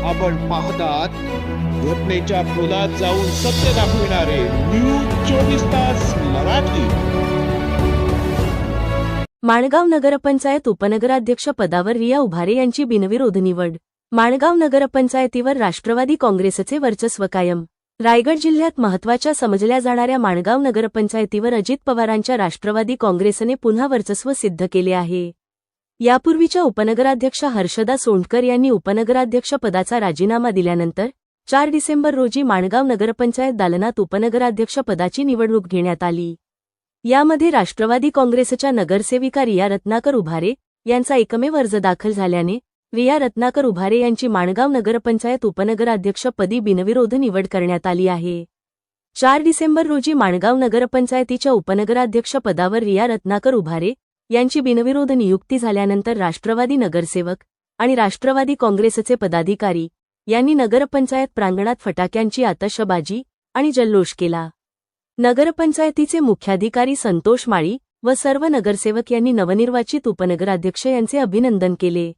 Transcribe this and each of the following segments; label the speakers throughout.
Speaker 1: आपण पाहतात घटनेच्या खोलात जाऊन सत्य दाखविणारे न्यूज 24 तास मराठी।
Speaker 2: माणगाव नगरपंचायत उपनगराध्यक्ष पदावर रिया उभारे यांची बिनविरोध निवड। माणगाव नगरपंचायतीवर राष्ट्रवादी काँग्रेसचे वर्चस्व कायम। रायगड जिल्ह्यात महत्त्वाच्या समजल्या जाणाऱ्या माणगाव नगरपंचायतीवर अजित पवारांच्या राष्ट्रवादी काँग्रेसने पुन्हा वर्चस्व सिद्ध केले आहे। यापूर्वीच्या उपनगराध्यक्ष हर्षदा सोंडकर यांनी उपनगराध्यक्ष पदाचा राजीनामा दिल्यानंतर 4 डिसेंबर रोजी माणगाव नगरपंचायत दालनात उपनगराध्यक्ष पदाची निवडणूक घेण्यात आली। यामध्ये राष्ट्रवादी काँग्रेसच्या नगरसेविका रिया रत्नाकर उभारे यांचा एकमेव अर्ज दाखल झाल्याने रिया रत्नाकर उभारे यांची माणगाव नगरपंचायत उपनगराध्यक्षपदी बिनविरोध निवड करण्यात आली आहे। 4 डिसेंबर रोजी माणगाव नगरपंचायतीच्या उपनगराध्यक्ष पदावर रिया रत्नाकर उभारे यांची बिनविरोध नियुक्ती झाल्यानंतर राष्ट्रवादी नगरसेवक आणि राष्ट्रवादी काँग्रेसचे पदाधिकारी यांनी नगरपंचायत प्रांगणात फटाक्यांची आतषबाजी आणि जल्लोष केला। नगरपंचायतीचे मुख्याधिकारी संतोष माळी व सर्व नगरसेवक यांनी नवनिर्वाचित उपनगराध्यक्ष यांचे अभिनंदन केले।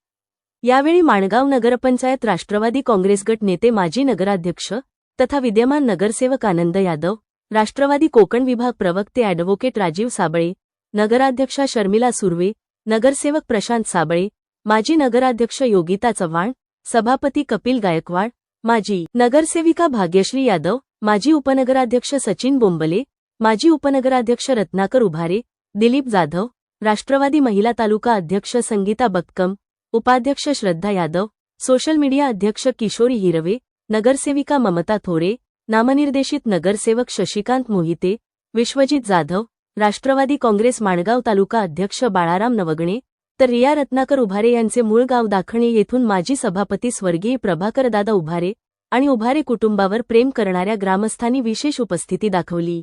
Speaker 2: यावेळी माणगाव नगरपंचायत राष्ट्रवादी काँग्रेस गट नेते माजी नगराध्यक्ष तथा विद्यमान नगरसेवक आनंद यादव, राष्ट्रवादी कोकण विभाग प्रवक्ते ॲडव्होकेट राजीव साबळे, नगराध्यक्षा शर्मिला सुर्वे, नगरसेवक प्रशांत साबळे, माजी नगराध्यक्ष योगिता चव्हाण, सभापती कपिल गायकवाड, माजी नगरसेविका भाग्यश्री यादव, माजी उपनगराध्यक्ष सचिन बोंबले, माजी उपनगराध्यक्ष रत्नाकर उभारे, दिलीप जाधव, राष्ट्रवादी महिला तालुका अध्यक्ष संगीता बक्कम, उपाध्यक्ष श्रद्धा यादव, सोशल मीडिया अध्यक्ष किशोरी हिरवे, नगरसेविका ममता थोरे, नामनिर्देशित नगरसेवक शशिकांत मोहिते, विश्वजित जाधव, राष्ट्रवादी काँग्रेस माणगाव तालुका अध्यक्ष बाळाराम नवगणे, तर रिया रत्नाकर उभारे यांचे मूळ गाव दाखणे येथून माजी सभापती स्वर्गीय प्रभाकरदादा उभारे आणि उभारे कुटुंबावर प्रेम करणाऱ्या ग्रामस्थांनी विशेष उपस्थिती दाखवली।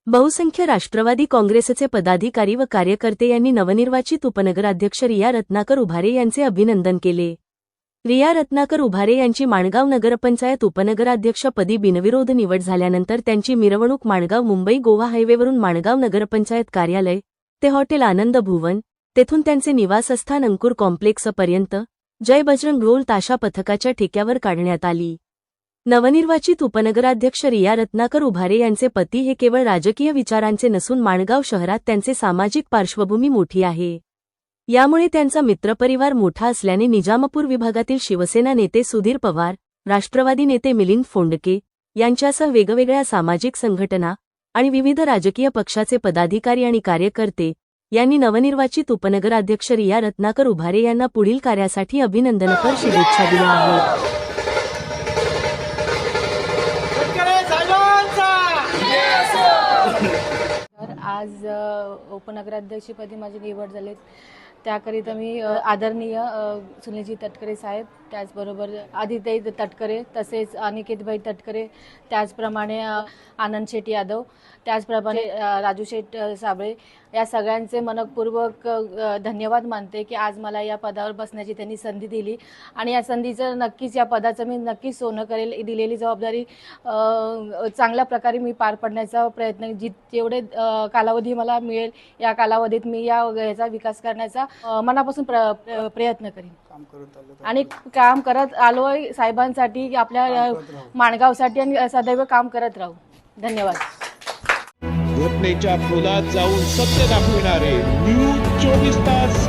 Speaker 2: बहुसंख्य राष्ट्रवादी काँग्रेसचे पदाधिकारी व कार्यकर्ते यांनी नवनिर्वाचित उपनगराध्यक्ष रिया रत्नाकर उभारे यांचे अभिनंदन केले। रिया रत्नाकर उभारे यांची माणगाव नगरपंचायत उपनगराध्यक्षपदी बिनविरोध निवड झाल्यानंतर त्यांची मिरवणूक माणगाव मुंबई गोवा हायवेवरून माणगाव नगरपंचायत कार्यालय ते हॉटेल आनंद भुवन तेथून त्यांचे निवासस्थान अंकुर कॉम्प्लेक्सपर्यंत जय बजरंग ढोल ताशा पथकाच्या ठेक्यावर काढण्यात आली। नवनिर्वाचित उपनगराध्यक्ष रिया रत्नाकर उभारे यांचे पती हे केवळ राजकीय विचारांचे नसून माणगाव शहरात त्यांचे सामाजिक पार्श्वभूमी मोठी आहे। यामुळे त्यांचा मित्रपरिवार मोठा असल्याने निजामपूर विभागातील शिवसेना नेते सुधीर पवार, राष्ट्रवादी नेते मिलिंद फोंडके यांच्यासह वेगवेगळ्या सामाजिक संघटना आणि विविध राजकीय पक्षाचे पदाधिकारी आणि कार्यकर्ते यांनी नवनिर्वाचित उपनगराध्यक्ष रिया रत्नाकर उभारे यांना पुढील कार्यासाठी अभिनंदनपर शुभेच्छा दिल्या आहेत।
Speaker 3: आज उपनगराध्यक्षपदी माझी निवड झाली, त्याकरिता मी आदरणीय सुनीलजी तटकरे साहेब, त्याचबरोबर आदित्य तटकरे, तसेच अनिकेतभाई तटकरे, त्याचप्रमाणे आनंद शेट यादव, त्याचप्रमाणे राजू शेट साबळे या सगळ्यांचे मनपूर्वक धन्यवाद मानते की आज मला या पदावर बसण्याची त्यांनी संधी दिली आणि या संधीचं नक्कीच या पदाचं मी नक्कीच सोनं करेल। दिलेली जबाबदारी चांगल्या प्रकारे मी पार पाडण्याचा प्रयत्न जेवढे कालावधी मला मिळेल या कालावधीत मी याचा विकास करण्याचा मनापासून प्रयत्न करेन आणि काम करत आलोय साहेबांसाठी, आपल्या माणगावसाठी आणि सदैव काम करत राहू। धन्यवाद।
Speaker 1: घटनेच्या खोलात जाऊन सत्य दाखविणारे न्यूज 24 तास